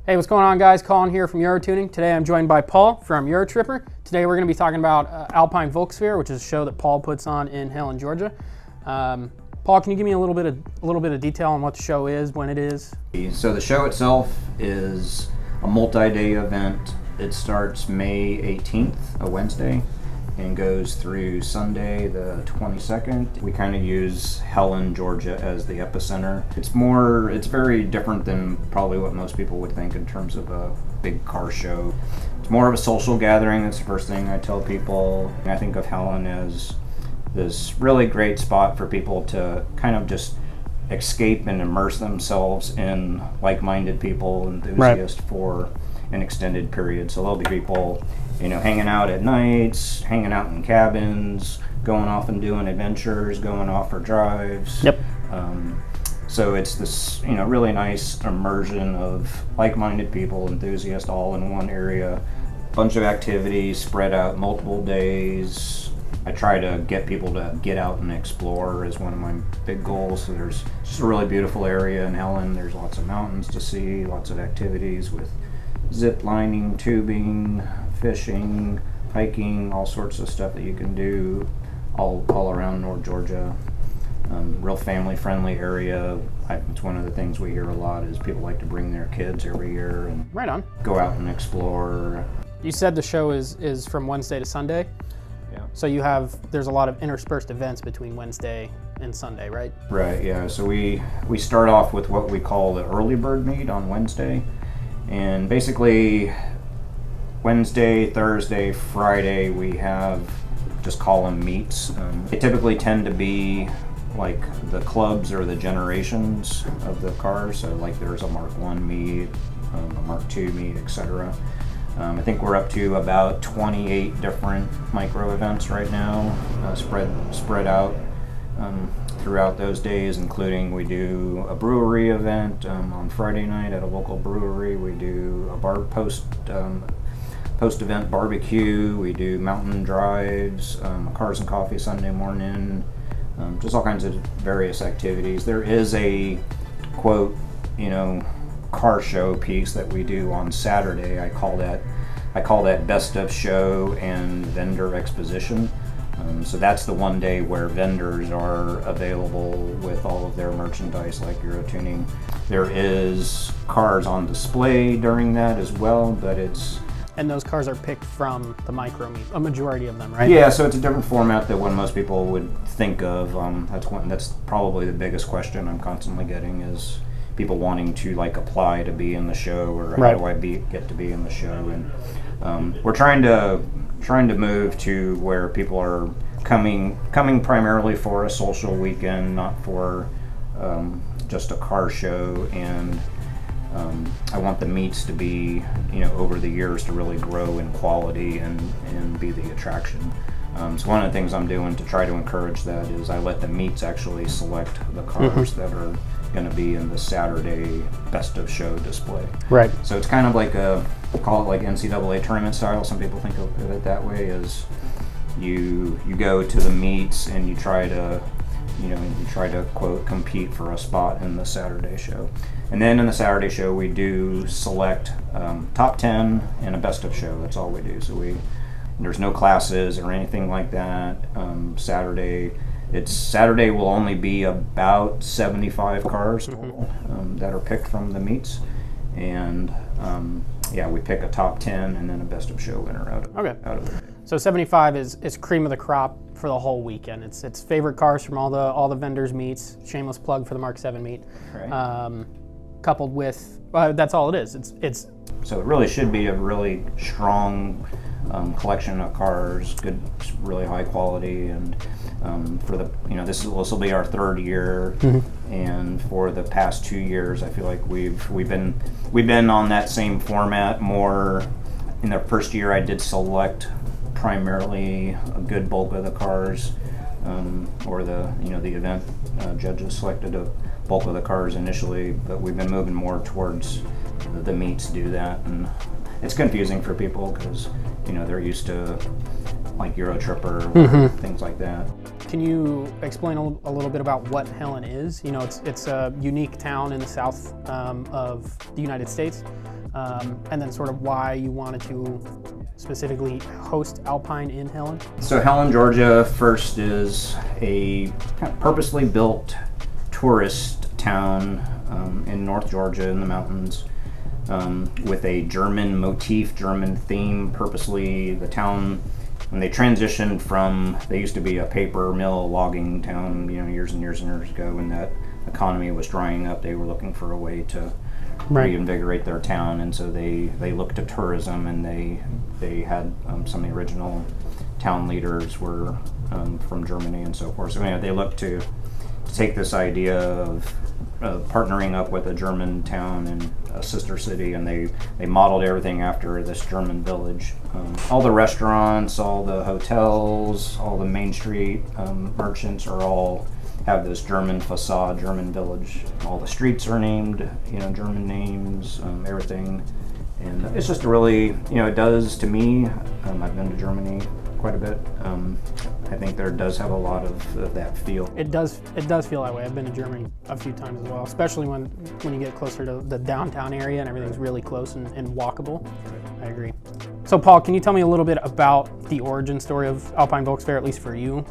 Hey, what's going on, guys? Colin here from UroTuning. Today I'm joined by Paul from Eurotripper. Today we're going to be talking about Alpine Volks Fair, which is a show that Paul puts on in Helen, Georgia. Paul, can you give me a little bit of detail on what the show is, when it is? So the show itself is a multi-day event. It starts May 18th, a Wednesday, and goes through Sunday the 22nd. We kind of use Helen, Georgia as the epicenter. It's very different than probably what most people would think in terms of a big car show. It's more of a social gathering. That's the first thing I tell people. I think of Helen as this really great spot for people to kind of just escape and immerse themselves in like-minded people, enthusiasts for an extended period. So there'll be people, hanging out at nights, hanging out in cabins, going off and doing adventures, going off for drives. Yep. So it's this, really nice immersion of like-minded people, enthusiasts, all in one area. Bunch of activities spread out multiple days. I try to get people to get out and explore is one of my big goals. So there's just a really beautiful area in Helen. There's lots of mountains to see, lots of activities with zip lining, tubing, fishing, hiking, all sorts of stuff that you can do all around North Georgia. Real family-friendly area. It's one of the things we hear a lot is people like to bring their kids every year and Right on. go out and explore. You said the show is from Wednesday to Sunday? Yeah. So there's a lot of interspersed events between Wednesday and Sunday, right? Right, yeah. So we start off with what we call the early bird meet on Wednesday. And basically, Wednesday, Thursday, Friday, we have, just call them meets. They typically tend to be like the clubs or the generations of the cars. So like there's a Mark 1 meet, a Mark 2 meet, etc. I think we're up to about 28 different micro events right now, spread out throughout those days, including we do a brewery event on Friday night at a local brewery. We do a post-event barbecue. We do mountain drives, cars and coffee Sunday morning, just all kinds of various activities. There is a quote, car show piece that we do on Saturday. I call that best of show and vendor exposition. So that's the one day where vendors are available with all of their merchandise like UroTuning. There is cars on display during that as well, but And those cars are picked from the micro meet, a majority of them, right? Yeah, so it's a different format than what most people would think of. That's probably the biggest question I'm constantly getting is people wanting to apply to be in the show, or how do I get to be in the show? And we're trying to move to where people are coming primarily for a social weekend, not for just a car show. And I want the meets to be, over the years to really grow in quality and be the attraction. So one of the things I'm doing to try to encourage that is I let the meets actually select the cars that are going to be in the Saturday best of show display. Right. So it's kind of like call it like NCAA tournament style. Some people think of it that way. Is you go to the meets and you try to quote compete for a spot in the Saturday show. And then in the Saturday show we do select top 10 and a best of show. That's all we do. So there's no classes or anything like that. Saturday will only be about 75 cars total, that are picked from the meets, and we pick a top 10 and then a best of show winner out of it. So 75 is cream of the crop for the whole weekend. It's favorite cars from all the vendors meets. Shameless plug for the Mark 7 meet. Right. Coupled with that's all it is. It's so it really should be a really strong collection of cars, good, really high quality, and for the this will be our third year, and for the past 2 years, I feel like we've been on that same format more. In the first year, I did select primarily a good bulk of the cars, or the event judges selected a bulk of the cars initially, but we've been moving more towards the meets do that, and it's confusing for people because they're used to like UroTripper, things like that. Can you explain a little bit about what Helen is? It's a unique town in the south of the United States. and then sort of why you wanted to specifically host Alpine in Helen. So Helen, Georgia, first is a kind of purposely built tourist town in North Georgia in the mountains, with a German motif, German theme. Purposely, the town, when they transitioned from, they used to be a paper mill logging town, years and years and years ago, when that economy was drying up, they were looking for a way to reinvigorate their town, and so they looked to tourism, and they had some of the original town leaders were from Germany and so forth. So anyway, they looked to take this idea of partnering up with a German town and a sister city, and they modeled everything after this German village. All the restaurants, all the hotels, all the Main Street merchants all have this German facade, German village. All the streets are named, German names, everything. And it's just a really, it does to me, I've been to Germany quite a bit. I think there does have a lot of that feel. It does feel that way. I've been to Germany a few times as well, especially when you get closer to the downtown area and everything's really close and walkable. I agree. So Paul, can you tell me a little bit about the origin story of Alpine Volks Fair, at least for you,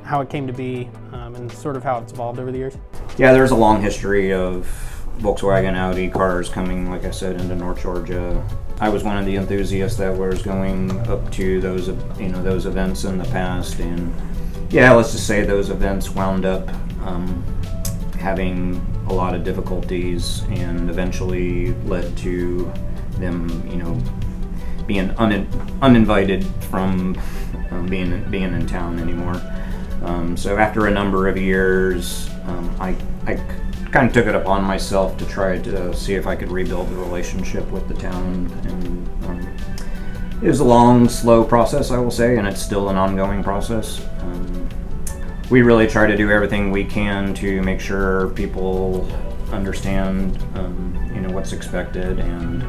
how it came to be, and sort of how it's evolved over the years? Yeah, there's a long history of Volkswagen, Audi cars coming, like I said, into North Georgia. I was one of the enthusiasts that was going up to those events in the past, and yeah, let's just say those events wound up having a lot of difficulties, and eventually led to them, being uninvited from being in town anymore. So after a number of years, I kind of took it upon myself to try to see if I could rebuild the relationship with the town, and it was a long, slow process, I will say, and it's still an ongoing process. We really try to do everything we can to make sure people understand, what's expected, and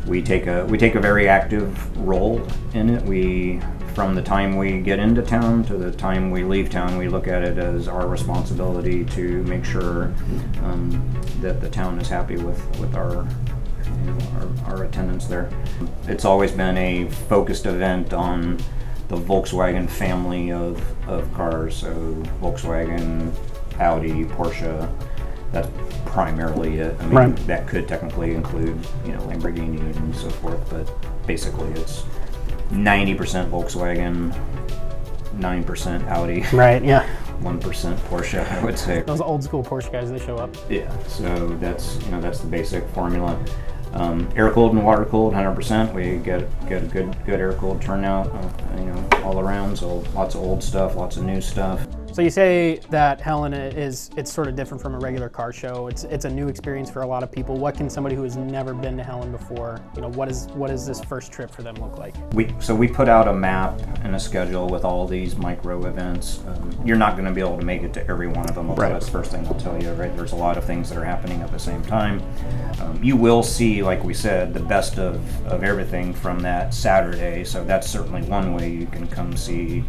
we take a very active role in it. From the time we get into town to the time we leave town, we look at it as our responsibility to make sure that the town is happy with our attendance there. It's always been a focused event on the Volkswagen family of cars, so Volkswagen, Audi, Porsche. That's primarily it. I mean, Right. That could technically include, Lamborghini and so forth, but basically it's 90% Volkswagen, 9% Audi, Right, yeah. 1% Porsche, I would say. Those old school Porsche guys, they show up. Yeah, so that's the basic formula. Air-cooled and water-cooled, 100%. We get a good air-cooled turnout, all around. So lots of old stuff, lots of new stuff. So you say that Helen it's sort of different from a regular car show. It's a new experience for a lot of people. What can somebody who has never been to Helen before, what is this first trip for them look like? We put out a map and a schedule with all these micro events. You're not going to be able to make it to every one of them. Right. That's the first thing I'll tell you. Right, there's a lot of things that are happening at the same time. You will see, like we said, the best of everything from that Saturday. So that's certainly one way you can come see,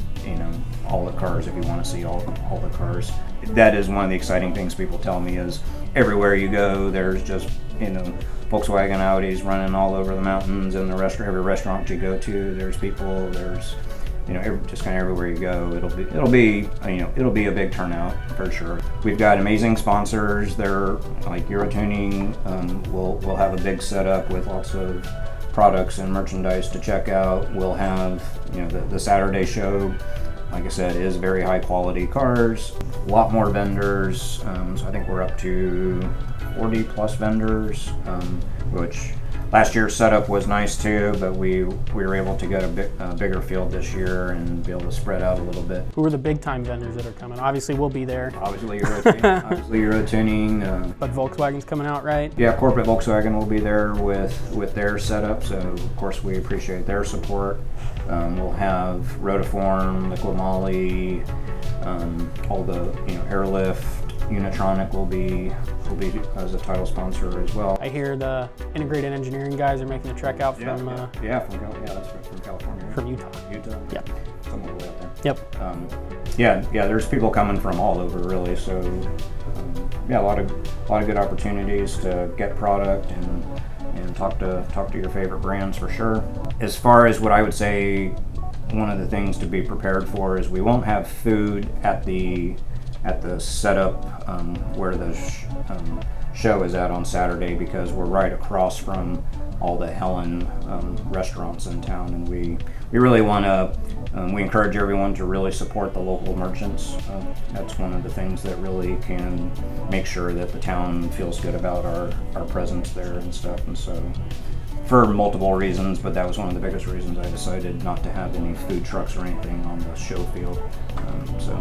all the cars if you want to see all the cars. That is one of the exciting things people tell me is everywhere you go, there's just, Volkswagen Audis running all over the mountains, and every restaurant you go to, there's people, there's, just kind of everywhere you go, it'll be a big turnout for sure. We've got amazing sponsors. They're like UroTuning. We'll have a big setup with lots of products and merchandise to check out. We'll have, the Saturday show, like I said, is very high quality cars. A lot more vendors. So I think we're up to 40 plus vendors, which last year's setup was nice too, but we were able to get a bigger field this year and be able to spread out a little bit. Who are the big time vendors that are coming? Obviously we'll be there. Obviously UroTuning. But Volkswagen's coming out, right? Yeah, corporate Volkswagen will be there with their setup, so of course we appreciate their support. We'll have Rotiform, Liquid Moly, all the Airlift, Unitronic will be as a title sponsor as well. I hear the integrated engineering guys are making the trek out from that's from California. from Utah. Yep. Somewhere way out there. Yep. There's people coming from all over really. So a lot of good opportunities to get product and talk to your favorite brands for sure. As far as what I would say, one of the things to be prepared for is we won't have food at the setup where the show is at on Saturday, because we're right across from all the Helen restaurants in town, and we really want to we encourage everyone to really support the local merchants. That's one of the things that really can make sure that the town feels good about our presence there and stuff. And so, for multiple reasons, but that was one of the biggest reasons I decided not to have any food trucks or anything on the show field. So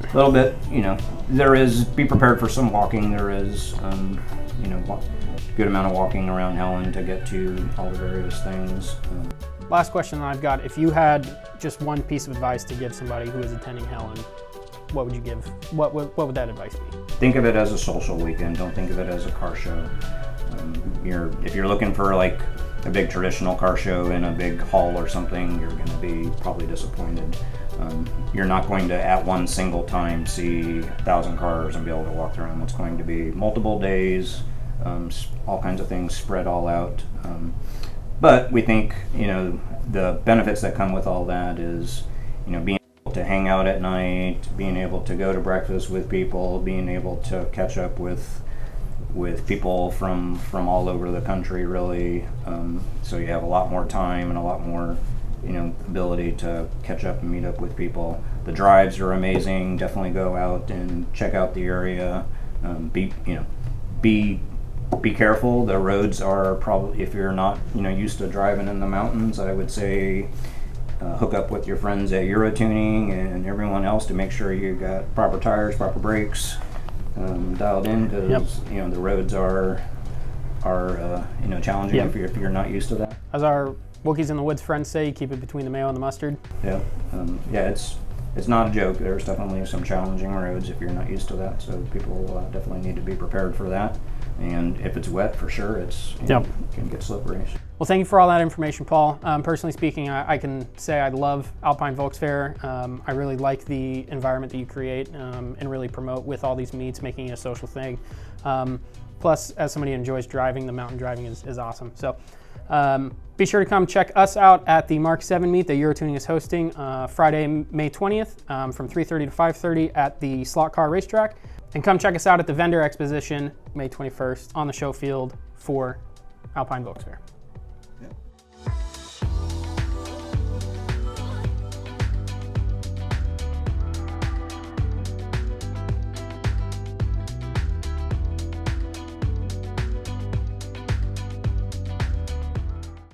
a little bit, be prepared for some walking. There is, good amount of walking around Helen to get to all the various things. Last question I've got: if you had just one piece of advice to give somebody who is attending Helen, what would you give? What would that advice be? Think of it as a social weekend. Don't think of it as a car show. If you're looking for like a big traditional car show in a big hall or something, you're going to be probably disappointed. You're not going to at one single time see 1,000 cars and be able to walk through them. It's going to be multiple days, all kinds of things spread all out. But we think, the benefits that come with all that is, being able to hang out at night, being able to go to breakfast with people, being able to catch up with people from all over the country, really. So you have a lot more time and a lot more, ability to catch up and meet up with people. The drives are amazing. Definitely go out and check out the area. Be careful. The roads are probably, if you're not used to driving in the mountains, I would say hook up with your friends at UroTuning and everyone else to make sure you got proper tires, proper brakes dialed in, because the roads are challenging if you're not used to that. As our Wookiees in the Woods friends say, you keep it between the mayo and the mustard. Yeah, it's not a joke. There's definitely some challenging roads if you're not used to that, so people definitely need to be prepared for that. And if it's wet, for sure, it can get slippery. Well, thank you for all that information, Paul. Personally speaking, I can say I love Alpine Volks Fair. I really like the environment that you create and really promote with all these meets, making it a social thing. Plus, as somebody who enjoys driving, the mountain driving is awesome. So be sure to come check us out at the Mark 7 meet that UroTuning is hosting Friday, May 20th from 3:30 to 5:30 at the Slot Car Racetrack. And come check us out at the Vendor Exposition May 21st on the show field for Alpine Volks Fair.